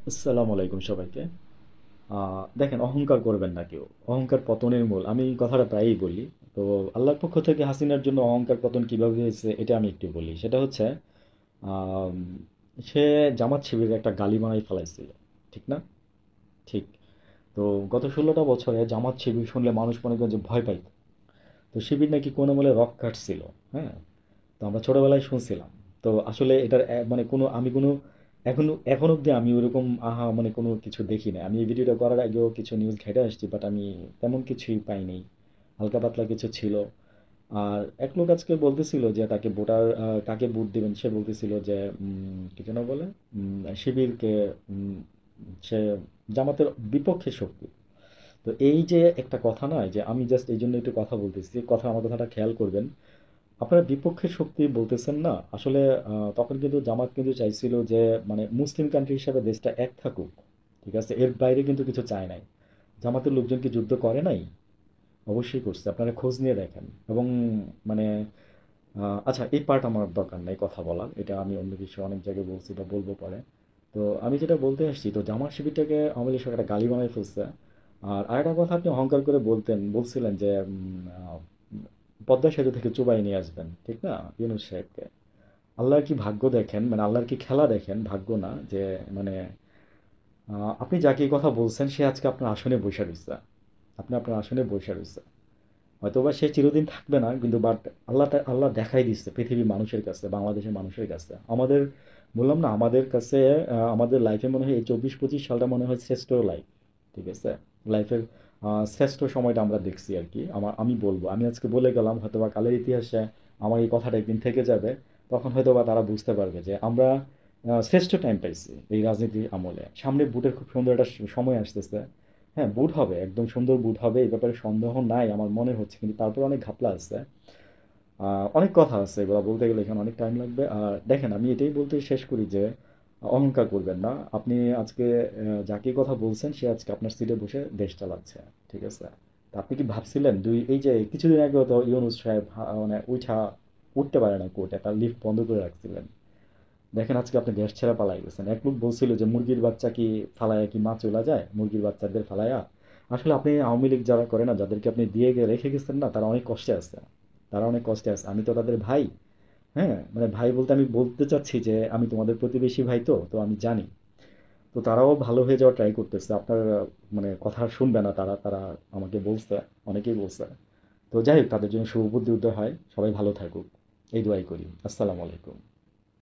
আসসালামু আলাইকুম সবাইকে। দেখেন, অহংকার করবেন না কেউ। অহংকার পতনের মূল। আমি এই কথাটা প্রায়ই বলি। তো আল্লাহর পক্ষ থেকে হাসিনার জন্য অহংকার পতন কিভাবে হয়েছে এটা আমি একটু বলি। সেটা হচ্ছে আম, সে জামাত শিবিরের একটা গালি বানাই ফেলাইছিল, ঠিক না? ঠিক। তো গত 16টা বছরে জামাত শিবির শুনলে মানুষ মনে করে যে ভয় পাইত। তো শিবির নাকি কোনো বলে রক কাটছিল। হ্যাঁ। তো আমরা ছোটবেলায় শুনছিলাম। তো আসলে এটার মানে কোনো আমি কোনো এখন অব্দি আমি ওরকম মানে কোনো কিছু দেখি না। আমি এই ভিডিওটা করার আগেও কিছু নিউজ ঘেটে আসছি, বাট আমি তেমন কিছুই পাইনি। হালকা পাতলা কিছু ছিল। আর এক লোক আজকে বলতেছিল যে তাকে কাকে ভোট দিবেন, সে বলতেছিল যে কি যেন বলে, শিবিরকে। উম, সে জামাতের বিপক্ষে শক্তি। তো এই যে একটা কথা নয় যে আমি জাস্ট এই জন্য একটু কথা বলতেছি, আমার কথাটা খেয়াল করবেন। আপনারা বিপক্ষের শক্তি বলতেছেন না আসলে। তখন কিন্তু জামাত কিন্তু চাইছিল যে মানে মুসলিম কান্ট্রি হিসাবে দেশটা এক থাকুক। ঠিক আছে, এর বাইরে কিন্তু কিছু চায় নাই। জামাতের লোকজন কি যুদ্ধ করে নাই? অবশ্যই করছে, আপনারা খোঁজ নিয়ে দেখেন। এবং মানে আচ্ছা, এই পার্ট আমার দরকার নাই কথা বলার, এটা আমি অন্য কিছু অনেক জায়গায় বলছি বা বলবো পরে। তো আমি যেটা বলতে আসছি, তো জামাত শিবিরটাকে আওয়ামী লীগ সরকার একটা গালি বানাই ফেলছে। আর আরেকটা কথা, আপনি অহংকার করে বলছিলেন যে পদ্মা সেতু থেকে চুবাই নিয়ে আসবেন, ঠিক না, ইউনূস সাহেবকে? আল্লাহর কি ভাগ্য দেখেন, মানে আল্লাহর কি খেলা দেখেন, ভাগ্য না যে মানে আপনি যাকে এই কথা বলছেন সে আজকে আপনার আসনে বসে রয়েছে। আপনি আপনার আসনে বসে রয়েছে। হয়তোবা সে চিরদিন থাকবে না, কিন্তু বাট আল্লাহ দেখাই দিচ্ছে পৃথিবীর মানুষের কাছে, বাংলাদেশের মানুষের কাছে, আমাদের, বললাম না, আমাদের কাছে আমাদের লাইফে মনে হয় এই 24-25 সালটা মনে হয় শ্রেষ্ঠ লাইফ। ঠিক আছে। লাইফের শ্রেষ্ঠ সময়টা আমরা দেখছি আর কি। আমি বলবো, আমি আজকে বলে গেলাম, হয়তোবা কালের ইতিহাসে আমার এই কথাটা একদিন থেকে যাবে। তখন হয়তোবা তারা বুঝতে পারবে যে আমরা শ্রেষ্ঠ টাইম পাইছি এই রাজনীতির আমলে। সামনে বুটের খুব সুন্দর একটা সময় আসতেছে। হ্যাঁ, বুট হবে, একদম সুন্দর বুট হবে, এই ব্যাপারে সন্দেহ নাই আমার মনে হচ্ছে, কিন্তু তারপরে অনেক ঘাপলা আছে। অনেক কথা আছে, এগুলো বলতে গেলে এখানে অনেক টাইম লাগবে। আর দেখেন, আমি এটাই বলতে শেষ করি যে অহংকার করবেন না আপনি। আজকে যাকে কথা বলছেন সে আজকে আপনার সিটে বসে দেশ চালাচ্ছে। ঠিক আছে। তা আপনি কি ভাবছিলেন এই যে কিছুদিন আগে তো ইউনূস সাহেব মানে উঠতে পারে না কোর্টে, তার লিফট বন্ধ করে রাখছিলেন। দেখেন আজকে আপনি দেশ ছেড়ে পালাই গেছেন। এক লোক বলছিল যে মুরগির বাচ্চা কি ফালায়া কি মা চলে যায়, মুরগির বাচ্চাদের ফালায়া। আসলে আপনি আওয়ামী লীগ যারা করে না, যাদেরকে আপনি রেখে গেছেন না, তারা অনেক কষ্টে আছে। তারা অনেক কষ্টে আছে, আমি তো তাদের ভাই। হ্যাঁ, মানে ভাই বলতে আমি বলতে চাচ্ছি যে আমি তোমাদের প্রতিবেশী ভাই, তো তো আমি জানি। তো তারাও ভালো হয়ে যাওয়ার ট্রাই করতেছে, আপনার মানে কথা শুনবে না তারা তারা আমাকে বলছে, অনেকেই বলছে। তো যাই হোক, তাদের জন্য শুভ বুদ্ধি উদয় হয়, সবাই ভালো থাকুক, এই দোয়াই করি। আসসালামু আলাইকুম।